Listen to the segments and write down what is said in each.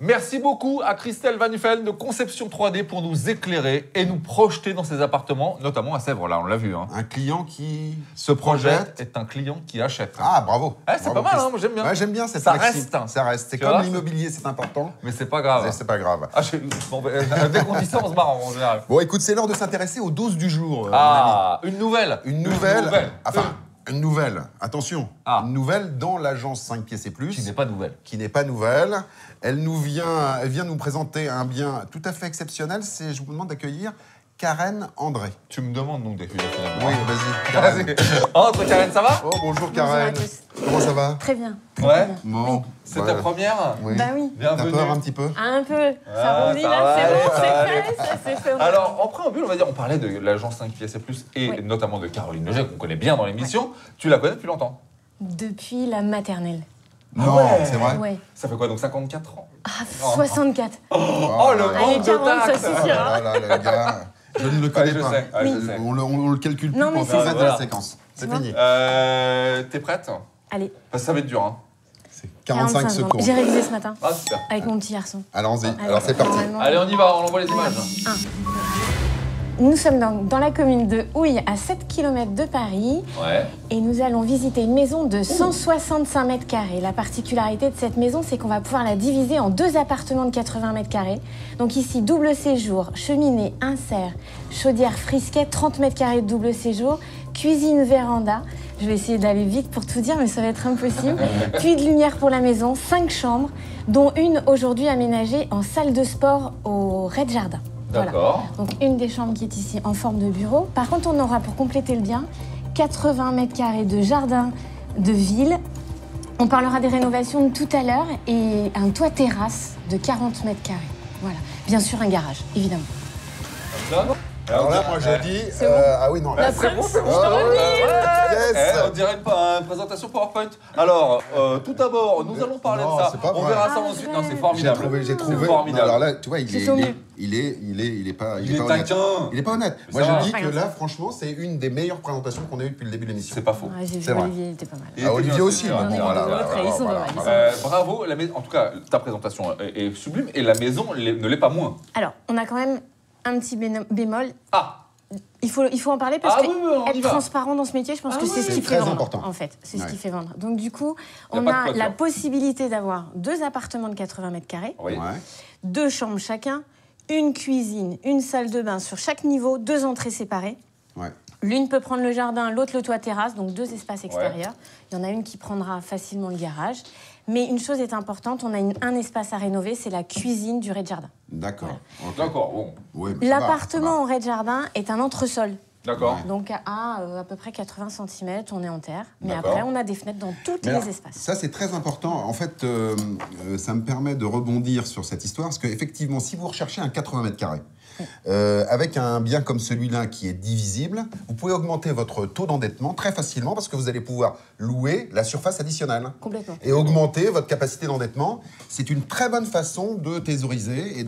Merci beaucoup à Christelle Van Uffel de Conception 3D pour nous éclairer et nous projeter dans ses appartements, notamment à Sèvres, là, on l'a vu. Hein. Un client qui se projette est un client qui achète. Ah, bravo. C'est pas mal, hein, moi j'aime bien. Ouais, j'aime bien cette ça flexi. reste. Ça reste. C'est comme l'immobilier, c'est important. Mais c'est pas grave. C'est pas grave. Dès qu'on dit ça, on se marre en général. Bon, écoute, c'est l'heure de s'intéresser aux doses du jour. Une nouvelle. Une nouvelle. Une nouvelle. Attention. Une nouvelle dans l'agence 5 pièces et plus. Qui n'est pas nouvelle. Qui n'est pas nouvelle. Elle vient nous présenter un bien tout à fait exceptionnel. Je vous demande d'accueillir Karen André. Tu me demandes donc d'accueillir finalement. Oui, vas-y, Karen. Entre Karen, ça va? Oh, bonjour Karen. Bonjour à tous. Comment ça va? Très bien. Ouais. Bon. Oui. C'est ta première? Oui. Bah oui. T'as Bienvenue. peur un petit peu? Un peu. Ça rebondit là, c'est bon, c'est fait, ça c'est fait. Alors, en préambule, on va dire, on parlait de l'agence 5 pièces et plus, et notamment de Caroline Leger, qu'on connaît bien dans l'émission. Tu la connais depuis longtemps? Depuis la maternelle. Non, c'est vrai? Ouais. Ça fait quoi, donc 54 ans? Ah, 64. Oh, le Allez, manque 40, de ça tact. suffira. Là, le gars, je ne le connais pas. Je sais. On le calcule plus Non, mais pour c'est faire ça. la séquence. C'est Tu vois fini. T'es prête? Allez. Parce que ça va être dur, hein. C'est 45 secondes. J'ai révisé ce matin. Ah, super. Avec mon petit garçon. Allons-y. Alors, c'est parti. Allez, on y va, on envoie les images. Nous sommes dans la commune de Houille, à 7 km de Paris. Ouais. Et nous allons visiter une maison de 165 mètres carrés. La particularité de cette maison, c'est qu'on va pouvoir la diviser en 2 appartements de 80 mètres carrés. Donc ici, double séjour, cheminée, insert, chaudière frisquet, 30 mètres carrés de double séjour, cuisine, véranda. Je vais essayer d'aller vite pour tout dire, mais ça va être impossible. Puits de lumière pour la maison, 5 chambres, dont une aujourd'hui aménagée en salle de sport au rez-de-jardin. D'accord. Voilà. Donc une des chambres qui est ici en forme de bureau. Par contre, on aura, pour compléter le bien, 80 mètres carrés de jardin de ville. On parlera des rénovations tout à l'heure et un toit terrasse de 40 mètres carrés. Voilà. Bien sûr, un garage, évidemment. Alors là, moi, je dis... C'est bon. Ah oui, non. Là, C'est bon, c'est bon. Yes. On dirait une présentation PowerPoint. Alors, tout d'abord, nous allons parler Non, de ça. c'est pas On vrai. verra ça Ah, ensuite. vrai. Non, c'est formidable. J'ai trouvé. C'est formidable. Alors là, tu vois, il C'est son mieux. est pas Il est honnête. taquin. Il est pas honnête. Mais Moi, ça va. je dis que là, franchement, c'est une des meilleures présentations qu'on a eues depuis le début de l'émission. C'est pas faux. Ouais, j'ai vu C'est vrai. Olivier, il était pas mal. Et Ah, Olivier aussi. bien, Bon, c'est voilà, bien. Après, ils sont pas mal, ils sont Bravo. En tout cas, ta présentation est sublime et la maison ne l'est pas moins. Alors, on a quand même un petit bémol. Ah. Il faut en parler parce Ah que oui, on y être va. transparent dans ce métier, je pense que c'est ce C'est qui fait très vendre. important. En fait, c'est ce Ouais. qui fait vendre. Donc du coup, Y a on pas de a toiture. la possibilité d'avoir 2 appartements de 80 mètres carrés, Oui. Ouais. 2 chambres chacun, une cuisine, une salle de bain sur chaque niveau, 2 entrées séparées. Ouais. L'une peut prendre le jardin, l'autre le toit terrasse, donc 2 espaces extérieurs. Il y en a une qui prendra facilement le garage. Mais une chose est importante, on a un espace à rénover, c'est la cuisine du rez-de-jardin. D'accord. Ok. D'accord, bon. Oui, mais ça va, L'appartement au rez-de-jardin est un entresol. D'accord. Donc à peu près 80 cm, on est en terre. Mais D'accord. après, on a des fenêtres dans tous Mais les alors, espaces. Ça, c'est très important. En fait, ça me permet de rebondir sur cette histoire. Parce qu'effectivement, si vous recherchez un 80 mètres carrés, avec un bien comme celui-là qui est divisible, vous pouvez augmenter votre taux d'endettement très facilement parce que vous allez pouvoir louer la surface additionnelle. Complètement. Et augmenter votre capacité d'endettement. C'est une très bonne façon de thésauriser et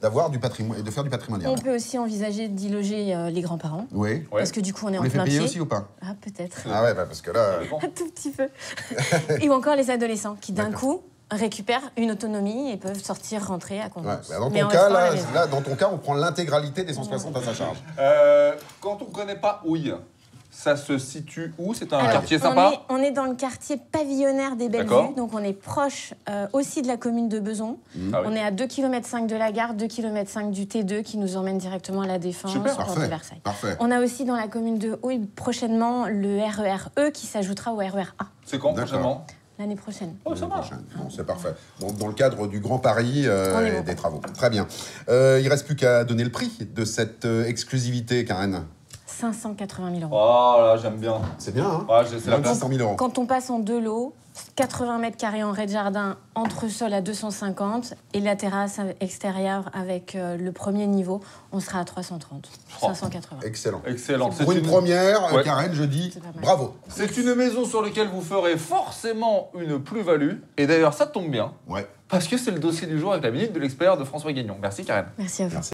d'avoir du patrimoine et de faire du patrimonial. On peut aussi envisager d'y loger les grands-parents. Oui. Parce que du coup, on est On en les fait plein payer pied. aussi ou pas? Ah, peut-être. Ah ouais, parce que là... Un tout petit peu. Et ou encore les adolescents qui, d'un coup, récupèrent une autonomie et peuvent sortir, rentrer à compte. Ouais, bah dans Mais ton en cas, restant à la là, maison. dans ton cas, on prend l'intégralité des 160 à sa charge. Quand on ne connaît pas Houille, ça se situe où? C'est un Alors, quartier sympa? on est dans le quartier pavillonnaire des D'accord. Bellevues, donc on est proche aussi de la commune de Beson. Ah oui. On est à 2,5 km de la gare, 2,5 km du T2 qui nous emmène directement à la Défense, Super. porte de Parfait. Versailles. Parfait. On a aussi dans la commune de Houille prochainement le RER E qui s'ajoutera au RER A C'est quand D'accord. prochainement? l'année prochaine. Oh, ça va. Bon, c'est parfait. Bon, dans le cadre du Grand Paris On est et bon. des travaux. Très bien. Il reste plus qu'à donner le prix de cette exclusivité, Karen. 580 000 €. Oh là, j'aime bien. C'est bien, hein? Ouais, c'est la Moins de 600 000 €. Quand on passe en 2 lots, 80 mètres carrés en rez-de-jardin, entresol à 250 et la terrasse extérieure avec le premier niveau, on sera à 330. Oh. 580. Excellent. Excellent. Pour une première, Ouais. Karen, je dis C'est pas mal. bravo. C'est une maison sur laquelle vous ferez forcément une plus-value. Et d'ailleurs, ça tombe bien, Ouais. parce que c'est le dossier du jour avec la minute de l'expert de François Gagnon. Merci, Karen. Merci à vous. Merci.